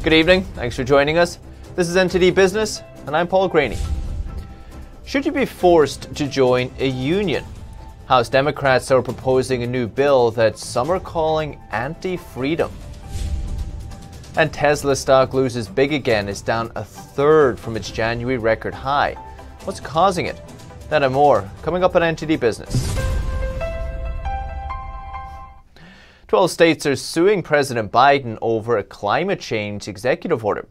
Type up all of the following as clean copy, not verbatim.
Good evening, thanks for joining us. This is NTD Business, and I'm Paul Graney. Should you be forced to join a union? House Democrats are proposing a new bill that some are calling anti-freedom. And Tesla stock loses big again, is down a third from its January record high. What's causing it? That and more, coming up on NTD Business. 12 states are suing President Biden over a climate change executive order.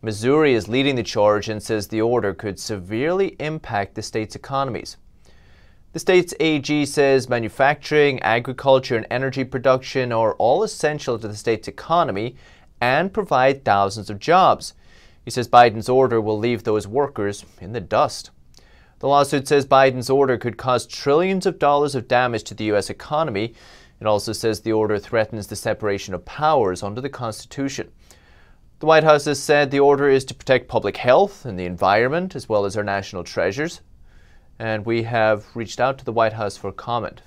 Missouri is leading the charge and says the order could severely impact the state's economies. The state's AG says manufacturing, agriculture, and energy production are all essential to the state's economy and provide thousands of jobs. He says Biden's order will leave those workers in the dust. The lawsuit says Biden's order could cause trillions of dollars of damage to the U.S. economy. It also says the order threatens the separation of powers under the Constitution. The White House has said the order is to protect public health and the environment, as well as our national treasures. And we have reached out to the White House for comment.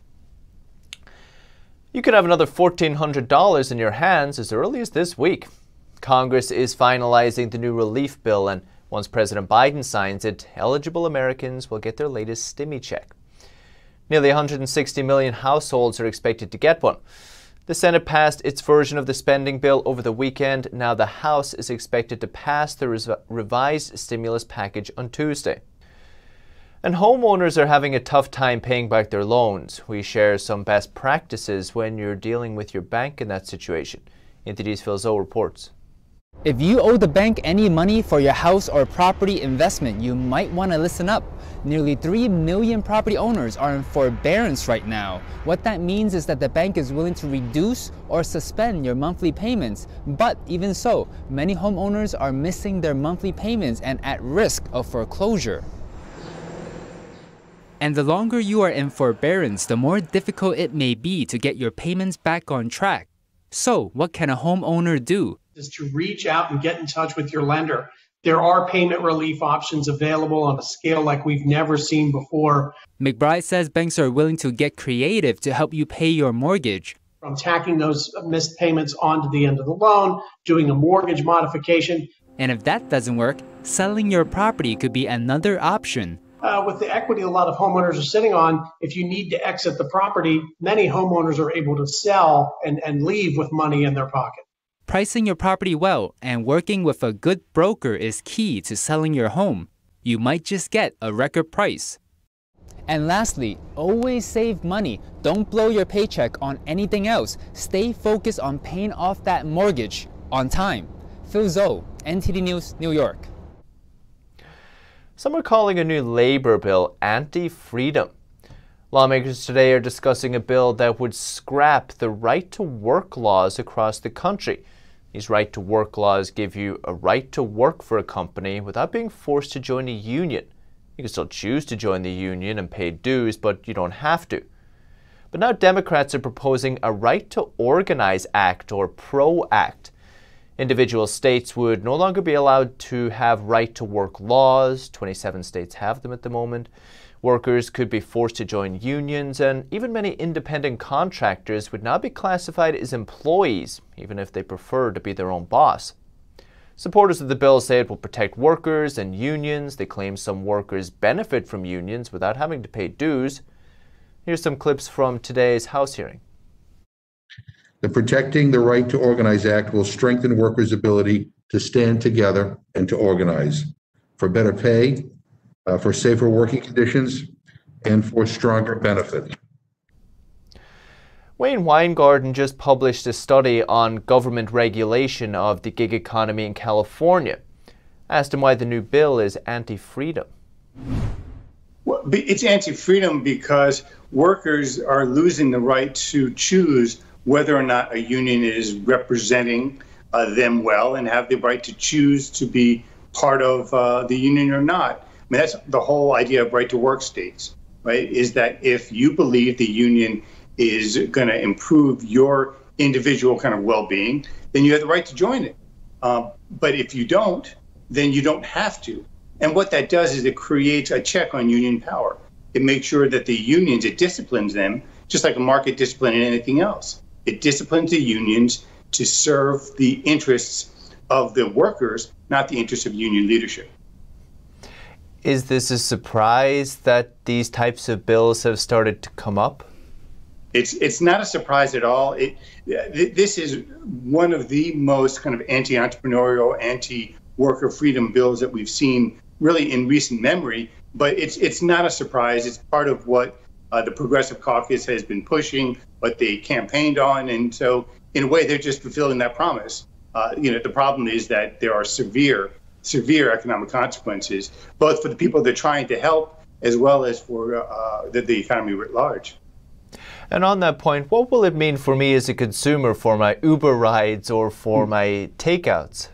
You could have another $1,400 in your hands as early as this week. Congress is finalizing the new relief bill, and once President Biden signs it, eligible Americans will get their latest stimmy check. Nearly 160 million households are expected to get one. The Senate passed its version of the spending bill over the weekend. Now the House is expected to pass the revised stimulus package on Tuesday. And homeowners are having a tough time paying back their loans. We share some best practices when you're dealing with your bank in that situation. NTD's Phil Zoe reports. If you owe the bank any money for your house or property investment, you might want to listen up. Nearly 3 million property owners are in forbearance right now. What that means is that the bank is willing to reduce or suspend your monthly payments. But even so, many homeowners are missing their monthly payments and at risk of foreclosure. And the longer you are in forbearance, the more difficult it may be to get your payments back on track. So, what can a homeowner do? Is to reach out and get in touch with your lender. There are payment relief options available on a scale like we've never seen before. McBride says banks are willing to get creative to help you pay your mortgage. From tacking those missed payments onto the end of the loan, doing a mortgage modification. And if that doesn't work, selling your property could be another option. With the equity a lot of homeowners are sitting on, if you need to exit the property, many homeowners are able to sell and leave with money in their pocket. Pricing your property well and working with a good broker is key to selling your home. You might just get a record price. And lastly, always save money. Don't blow your paycheck on anything else. Stay focused on paying off that mortgage on time. Phil Zoe, NTD News, New York. Some are calling a new labor bill anti-freedom. Lawmakers today are discussing a bill that would scrap the right-to-work laws across the country. These right-to-work laws give you a right to work for a company without being forced to join a union. You can still choose to join the union and pay dues, but you don't have to. But now Democrats are proposing a Right to Organize Act, or PRO Act. Individual states would no longer be allowed to have right-to-work laws. 27 states have them at the moment. Workers could be forced to join unions, and even many independent contractors would now be classified as employees, even if they prefer to be their own boss. Supporters of the bill say it will protect workers and unions. They claim some workers benefit from unions without having to pay dues. Here's some clips from today's House hearing. The Protecting the Right to Organize Act will strengthen workers' ability to stand together and to organize for better pay, for safer working conditions, and for stronger benefits. Wayne Weingarten just published a study on government regulation of the gig economy in California. Asked him why the new bill is anti-freedom. Well, it's anti-freedom because workers are losing the right to choose whether or not a union is representing them well and have the right to choose to be part of the union or not. I mean, that's the whole idea of right to work states, right? Is that if you believe the union is going to improve your individual kind of well-being, then you have the right to join it. But if you don't, then you don't have to. And what that does is it creates a check on union power. It makes sure that the unions, it disciplines them, just like a market discipline and anything else. It disciplines the unions to serve the interests of the workers, not the interests of union leadership. Is this a surprise that these types of bills have started to come up? It's not a surprise at all. This is one of the most kind of anti-entrepreneurial, anti-worker freedom bills that we've seen really in recent memory. But it's not a surprise. It's part of what the Progressive Caucus has been pushing, what they campaigned on, and so in a way they're just fulfilling that promise. The problem is that there are severe economic consequences, both for the people they're trying to help as well as for the economy writ large. And on that point, what will it mean for me as a consumer for my Uber rides or for my takeouts?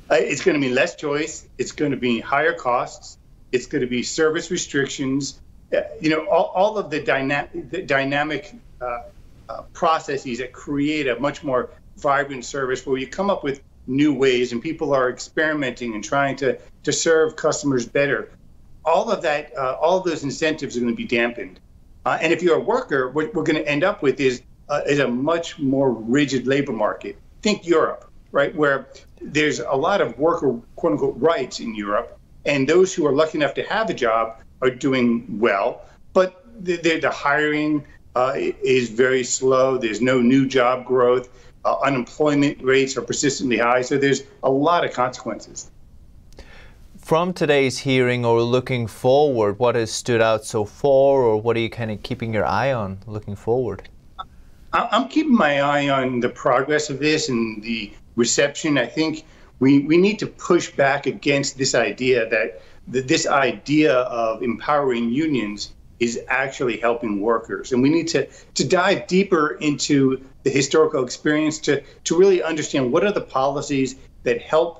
It's going to mean less choice. It's going to be higher costs. It's going to be service restrictions. All of the dynamic processes that create a much more vibrant service where you come up with new ways and people are experimenting and trying to serve customers better. All of that, all of those incentives are going to be dampened. And if you're a worker, what we're going to end up with is a much more rigid labor market. Think Europe, right, where there's a lot of worker, quote unquote, rights in Europe. And those who are lucky enough to have a job are doing well. But the hiring is very slow. There's no new job growth. Unemployment rates are persistently high. So there's a lot of consequences. From today's hearing or looking forward, what has stood out so far, or what are you kind of keeping your eye on looking forward? I'm keeping my eye on the progress of this and the reception. I think we need to push back against this idea that this idea of empowering unions is actually helping workers. And we need to dive deeper into the historical experience to really understand what are the policies that help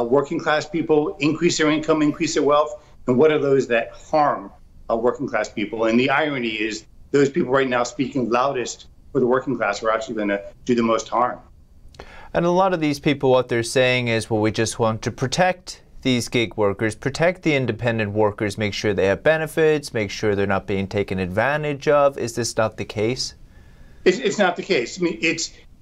working class people increase their income, increase their wealth, and what are those that harm working class people. And the irony is those people right now speaking loudest for the working class are actually going to do the most harm. And a lot of these people, what they're saying is, well, we just want to protect these gig workers, protect the independent workers, make sure they have benefits, make sure they're not being taken advantage of. Is this not the case? It's not the case. I mean,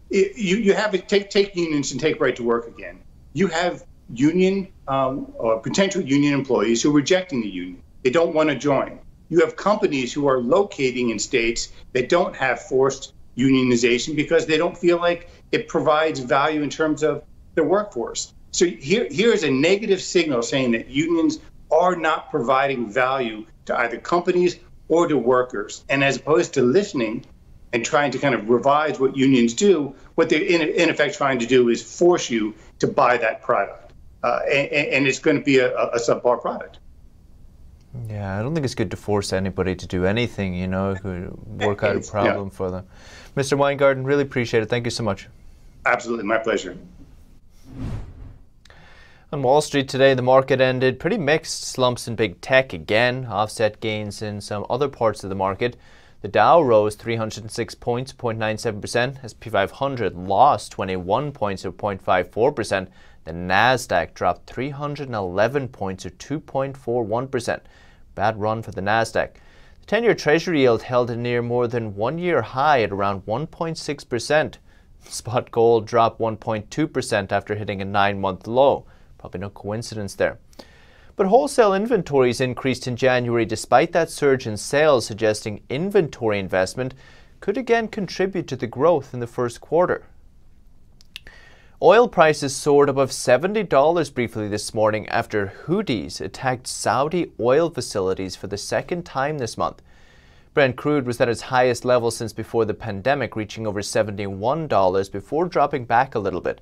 you have it, take unions and take right to work again. You have union or potential union employees who are rejecting the union. They don't want to join. You have companies who are locating in states that don't have forced unionization because they don't feel like it provides value in terms of their workforce. So here is a negative signal saying that unions are not providing value to either companies or to workers. And as opposed to listening and trying to kind of revise what unions do, what they're in effect trying to do is force you to buy that product. And it's going to be a subpar product. Yeah, I don't think it's good to force anybody to do anything, it could work out a problem for them. Mr. Weingarten, really appreciate it. Thank you so much. Absolutely, my pleasure. On Wall Street today, the market ended pretty mixed. Slumps in big tech again, offset gains in some other parts of the market. The Dow rose 306 points, 0.97%. S&P 500 lost 21 points, or 0.54%. The Nasdaq dropped 311 points, or 2.41%. Bad run for the Nasdaq. The 10-year Treasury yield held a near more than one-year high at around 1.6%. Spot gold dropped 1.2% after hitting a 9-month low. Probably no coincidence there. But wholesale inventories increased in January despite that surge in sales, suggesting inventory investment could again contribute to the growth in the first quarter. Oil prices soared above $70 briefly this morning after Houthis attacked Saudi oil facilities for the second time this month. Brent crude was at its highest level since before the pandemic, reaching over $71 before dropping back a little bit.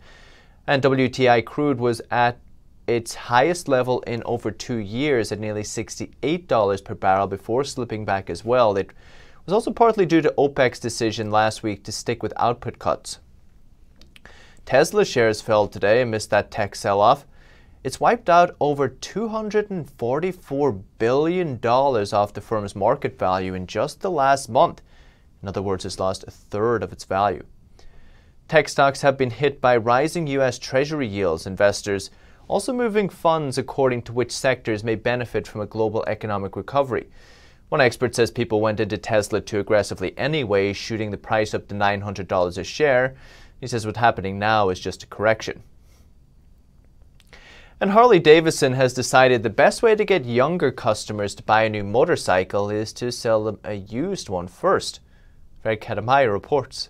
And WTI crude was at its highest level in over 2 years at nearly $68 per barrel before slipping back as well. It was also partly due to OPEC's decision last week to stick with output cuts. Tesla shares fell today amidst that tech sell-off. It's wiped out over $244 billion off the firm's market value in just the last month. In other words, it's lost a third of its value. Tech stocks have been hit by rising U.S. Treasury yields. Investors also moving funds according to which sectors may benefit from a global economic recovery. One expert says people went into Tesla too aggressively anyway, shooting the price up to $900 a share. He says what's happening now is just a correction. And Harley Davidson has decided the best way to get younger customers to buy a new motorcycle is to sell them a used one first. Greg Kadamaya reports.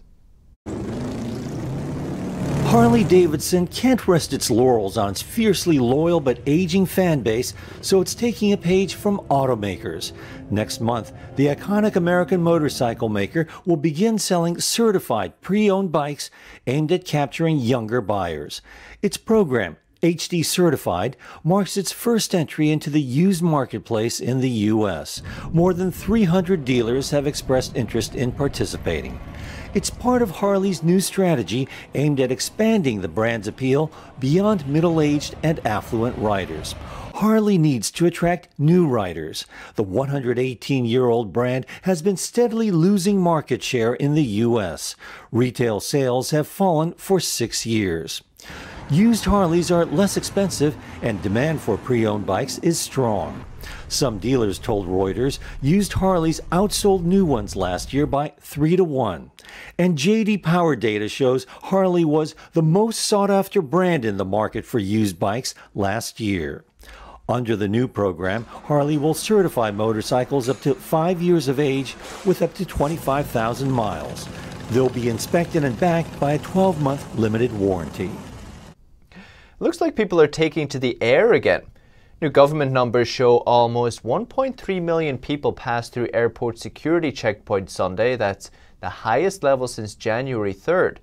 Harley-Davidson can't rest its laurels on its fiercely loyal but aging fan base, so it's taking a page from automakers. Next month, the iconic American motorcycle maker will begin selling certified pre-owned bikes aimed at capturing younger buyers. Its program, HD Certified, marks its first entry into the used marketplace in the U.S. More than 300 dealers have expressed interest in participating. It's part of Harley's new strategy aimed at expanding the brand's appeal beyond middle-aged and affluent riders. Harley needs to attract new riders. The 118-year-old brand has been steadily losing market share in the U.S. Retail sales have fallen for 6 years. Used Harleys are less expensive and demand for pre-owned bikes is strong. Some dealers told Reuters used Harleys outsold new ones last year by 3-1. And J.D. Power data shows Harley was the most sought-after brand in the market for used bikes last year. Under the new program, Harley will certify motorcycles up to 5 years of age with up to 25,000 miles. They'll be inspected and backed by a 12-month limited warranty. Looks like people are taking to the air again. New government numbers show almost 1.3 million people passed through airport security checkpoints Sunday. That's the highest level since January 3rd.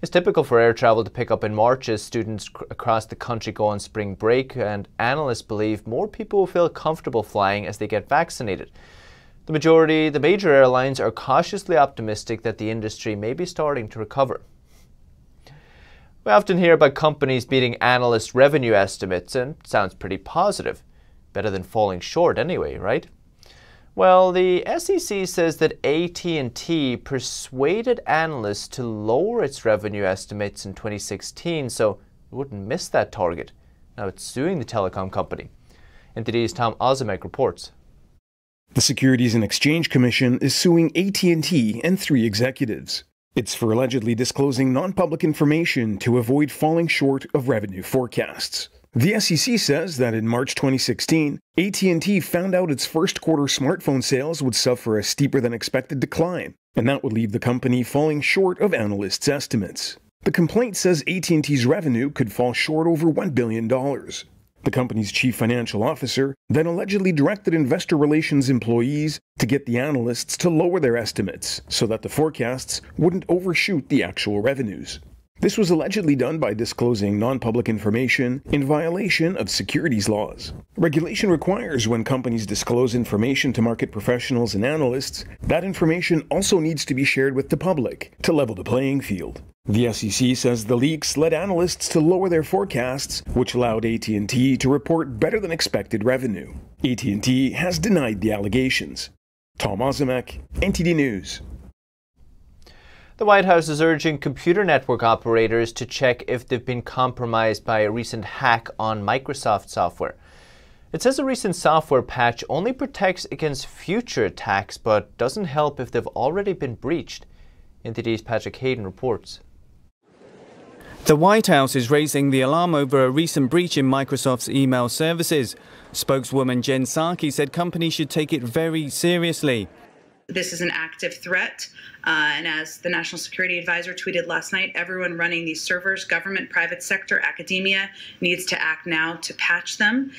It's typical for air travel to pick up in March as students across the country go on spring break, and analysts believe more people will feel comfortable flying as they get vaccinated. The major airlines are cautiously optimistic that the industry may be starting to recover. We often hear about companies beating analyst revenue estimates, and it sounds pretty positive. Better than falling short anyway, right? Well, the SEC says that AT&T persuaded analysts to lower its revenue estimates in 2016 so it wouldn't miss that target. Now it's suing the telecom company. NTD's Tom Ozimek reports. The Securities and Exchange Commission is suing AT&T and 3 executives. It's for allegedly disclosing non-public information to avoid falling short of revenue forecasts. The SEC says that in March 2016, AT&T found out its first quarter smartphone sales would suffer a steeper than expected decline, and that would leave the company falling short of analysts' estimates. The complaint says AT&T's revenue could fall short over $1 billion. The company's chief financial officer then allegedly directed investor relations employees to get the analysts to lower their estimates so that the forecasts wouldn't overshoot the actual revenues. This was allegedly done by disclosing non-public information in violation of securities laws. Regulation requires when companies disclose information to market professionals and analysts, that information also needs to be shared with the public to level the playing field. The SEC says the leaks led analysts to lower their forecasts, which allowed AT&T to report better than expected revenue. AT&T has denied the allegations. Tom Ozimek, NTD News. The White House is urging computer network operators to check if they've been compromised by a recent hack on Microsoft software. It says a recent software patch only protects against future attacks but doesn't help if they've already been breached. NTD's Patrick Hayden reports. The White House is raising the alarm over a recent breach in Microsoft's email services. Spokeswoman Jen Psaki said companies should take it very seriously. This is an active threat, and as the National Security Advisor tweeted last night, everyone running these servers, government, private sector, academia, needs to act now to patch them.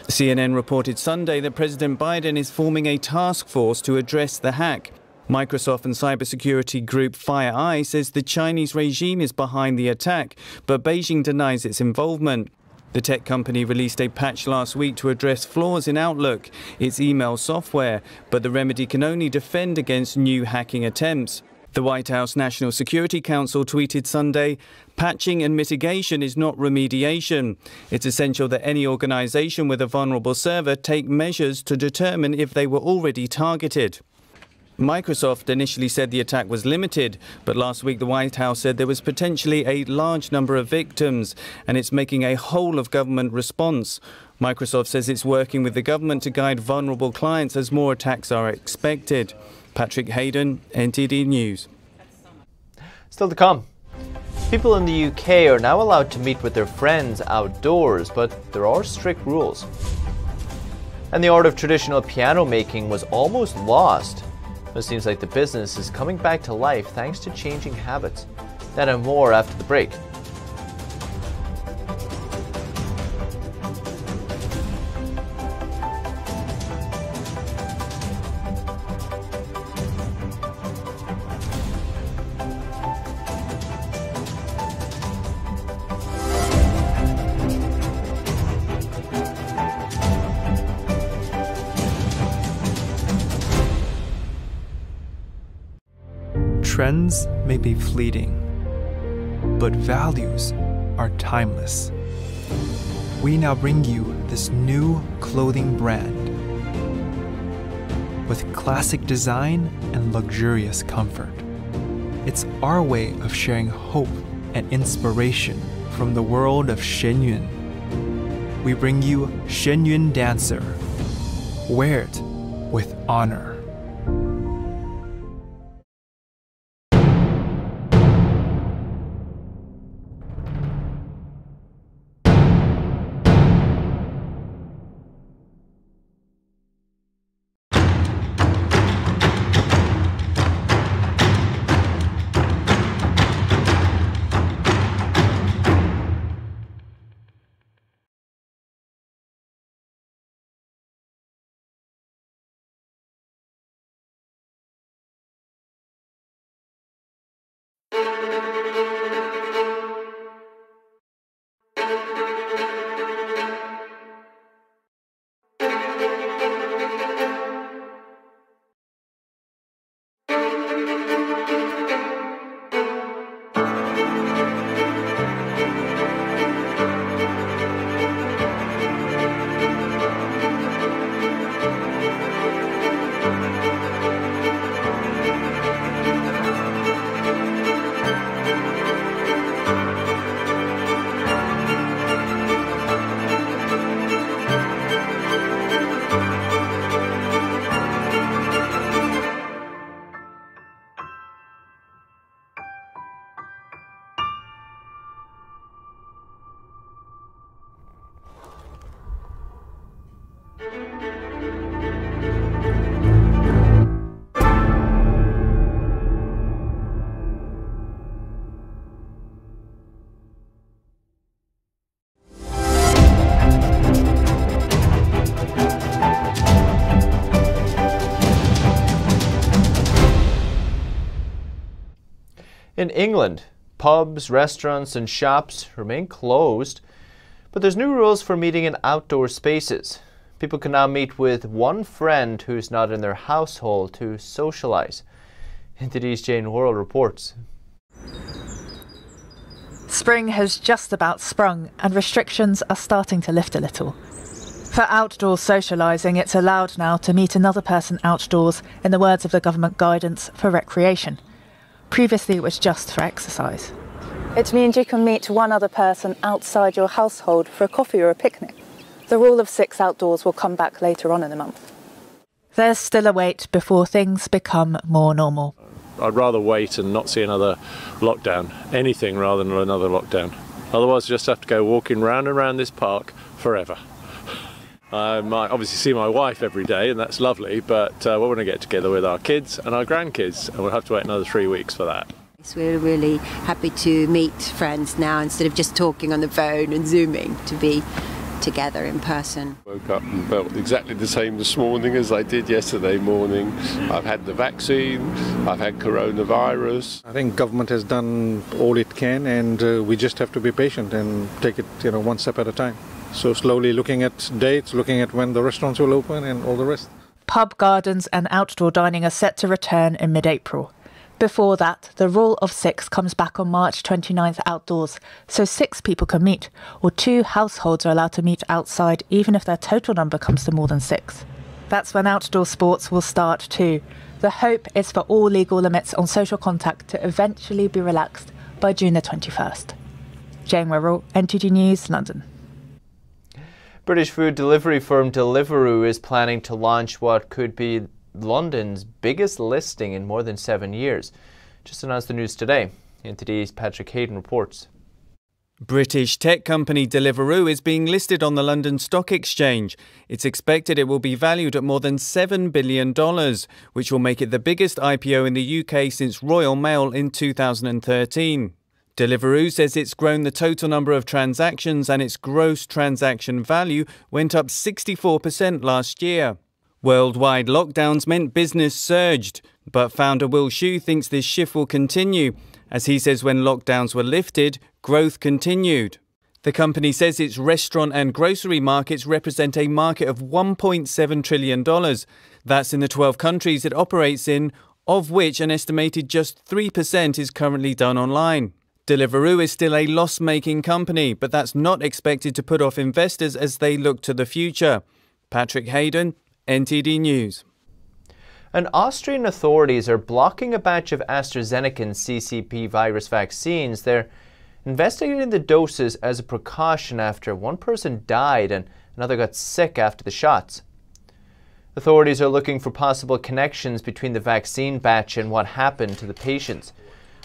CNN reported Sunday that President Biden is forming a task force to address the hack. Microsoft and cybersecurity group FireEye says the Chinese regime is behind the attack, but Beijing denies its involvement. The tech company released a patch last week to address flaws in Outlook, its email software, but the remedy can only defend against new hacking attempts. The White House National Security Council tweeted Sunday, "Patching and mitigation is not remediation. It's essential that any organization with a vulnerable server take measures to determine if they were already targeted." Microsoft initially said the attack was limited, but last week the White House said there was potentially a large number of victims, and it's making a whole-of-government response. Microsoft says it's working with the government to guide vulnerable clients as more attacks are expected. Patrick Hayden, NTD News. Still to come. People in the UK are now allowed to meet with their friends outdoors, but there are strict rules. And the art of traditional piano making was almost lost. It seems like the business is coming back to life thanks to changing habits. That and more after the break. Trends may be fleeting, but values are timeless. We now bring you this new clothing brand with classic design and luxurious comfort. It's our way of sharing hope and inspiration from the world of Shenyun. We bring you Shenyun Dancer. Wear it with honor. In England, pubs, restaurants and shops remain closed, but there's new rules for meeting in outdoor spaces. People can now meet with one friend who's not in their household to socialize. NTD's Jane Worrell reports. Spring has just about sprung and restrictions are starting to lift a little. For outdoor socialising, it's allowed now to meet another person outdoors, in the words of the government guidance, for recreation. Previously, it was just for exercise. It means you can meet one other person outside your household for a coffee or a picnic. The rule of 6 outdoors will come back later on in the month. There's still a wait before things become more normal. I'd rather wait and not see another lockdown, anything rather than another lockdown. Otherwise, I just have to go walking round and round this park forever. I might obviously see my wife every day, and that's lovely, but we want to get together with our kids and our grandkids, and we'll have to wait another 3 weeks for that. We're really happy to meet friends now instead of just talking on the phone and Zooming, to be together in person. Woke up and felt exactly the same this morning as I did yesterday morning. I've had the vaccine, I've had coronavirus. I think government has done all it can, and we just have to be patient and take it, one step at a time. So slowly looking at dates, looking at when the restaurants will open and all the rest. Pub gardens and outdoor dining are set to return in mid-April. Before that, the rule of 6 comes back on March 29th outdoors, so 6 people can meet, or 2 households are allowed to meet outside even if their total number comes to more than 6. That's when outdoor sports will start too. The hope is for all legal limits on social contact to eventually be relaxed by June the 21st. Jane Worrell, NTD News, London. British food delivery firm Deliveroo is planning to launch what could be London's biggest listing in more than 7 years. Just announced the news today. NTD's Patrick Hayden reports. British tech company Deliveroo is being listed on the London Stock Exchange. It's expected it will be valued at more than $7 billion, which will make it the biggest IPO in the UK since Royal Mail in 2013. Deliveroo says it's grown the total number of transactions and its gross transaction value went up 64% last year. Worldwide lockdowns meant business surged, but founder Will Shu thinks this shift will continue. As he says, when lockdowns were lifted, growth continued. The company says its restaurant and grocery markets represent a market of $1.7 trillion. That's in the 12 countries it operates in, of which an estimated just 3% is currently done online. Deliveroo is still a loss-making company, but that's not expected to put off investors as they look to the future. Patrick Hayden, NTD News. And Austrian authorities are blocking a batch of AstraZeneca and CCP virus vaccines. They're investigating the doses as a precaution after one person died and another got sick after the shots. Authorities are looking for possible connections between the vaccine batch and what happened to the patients.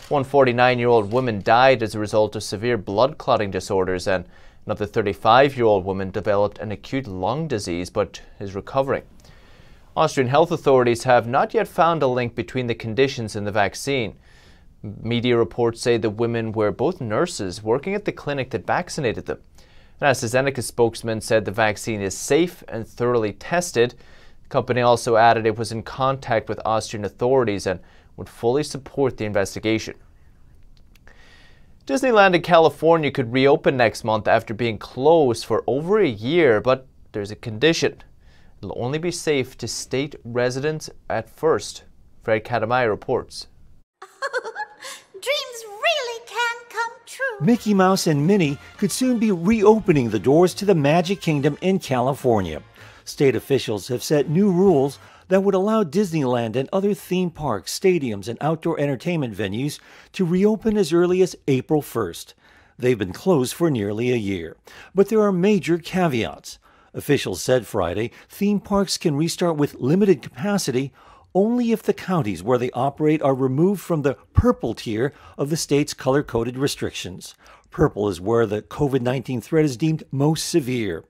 One 49-year-old woman died as a result of severe blood clotting disorders, and another 35-year-old woman developed an acute lung disease but is recovering. Austrian health authorities have not yet found a link between the conditions and the vaccine. Media reports say the women were both nurses working at the clinic that vaccinated them. An AstraZeneca spokesman said the vaccine is safe and thoroughly tested. The company also added it was in contact with Austrian authorities and would fully support the investigation. Disneyland in California could reopen next month after being closed for over a year, but there's a condition. It'll only be safe to state residents at first. Fred Katamai reports. Dreams really can come true. Mickey Mouse and Minnie could soon be reopening the doors to the Magic Kingdom in California. State officials have set new rules that would allow Disneyland and other theme parks, stadiums, and outdoor entertainment venues to reopen as early as April 1st. They've been closed for nearly a year, but there are major caveats. Officials said Friday theme parks can restart with limited capacity only if the counties where they operate are removed from the purple tier of the state's color-coded restrictions. Purple is where the COVID-19 threat is deemed most severe.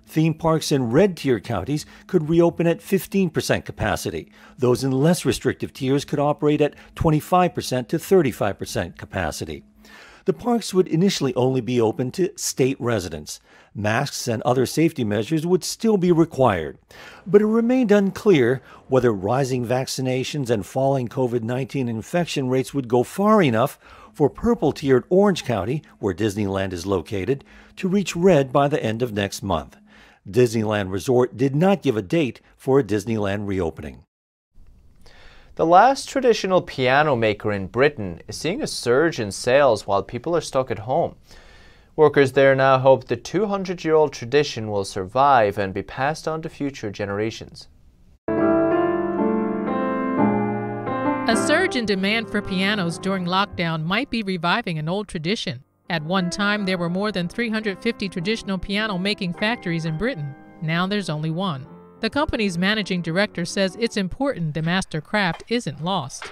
Theme parks in red tier counties could reopen at 15% capacity. Those in less restrictive tiers could operate at 25% to 35% capacity. The parks would initially only be open to state residents. Masks and other safety measures would still be required. But it remained unclear whether rising vaccinations and falling COVID-19 infection rates would go far enough for purple-tiered Orange County, where Disneyland is located, to reach red by the end of next month. Disneyland Resort did not give a date for a Disneyland reopening. The last traditional piano maker in Britain is seeing a surge in sales while people are stuck at home. Workers there now hope the 200-year-old tradition will survive and be passed on to future generations. A surge in demand for pianos during lockdown might be reviving an old tradition. At one time, there were more than 350 traditional piano-making factories in Britain. Now there's only one. The company's managing director says it's important the master craft isn't lost.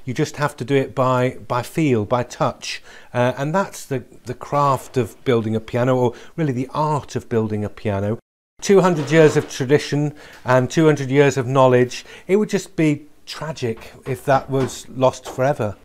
You just have to do it by feel, by touch, and that's the craft of building a piano, or really the art of building a piano. 200 years of tradition and 200 years of knowledge, it would just be tragic if that was lost forever.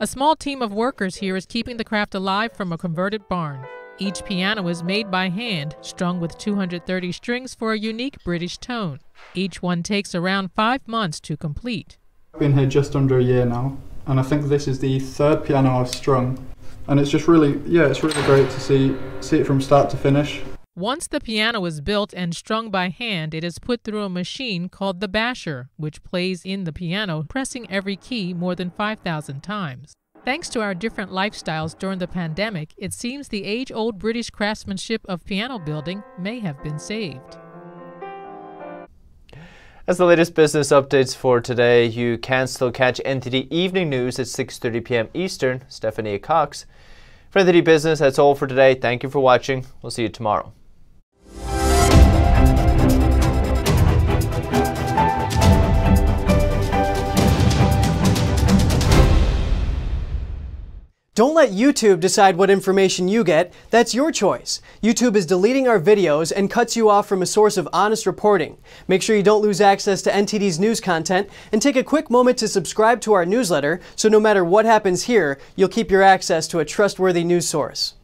A small team of workers here is keeping the craft alive from a converted barn. Each piano is made by hand, strung with 230 strings for a unique British tone. Each one takes around 5 months to complete. I've been here just under a year now, and I think this is the third piano I've strung. And it's just really, it's really great to see it from start to finish. Once the piano is built and strung by hand, it is put through a machine called the basher, which plays in the piano, pressing every key more than 5,000 times. Thanks to our different lifestyles during the pandemic, it seems the age-old British craftsmanship of piano building may have been saved. As the latest business updates for today, you can still catch NTD Evening News at 6:30 p.m. Eastern. Stephanie Cox. For NTD Business, that's all for today. Thank you for watching. We'll see you tomorrow. Don't let YouTube decide what information you get. That's your choice. YouTube is deleting our videos and cuts you off from a source of honest reporting. Make sure you don't lose access to NTD's news content, and take a quick moment to subscribe to our newsletter so no matter what happens here, you'll keep your access to a trustworthy news source.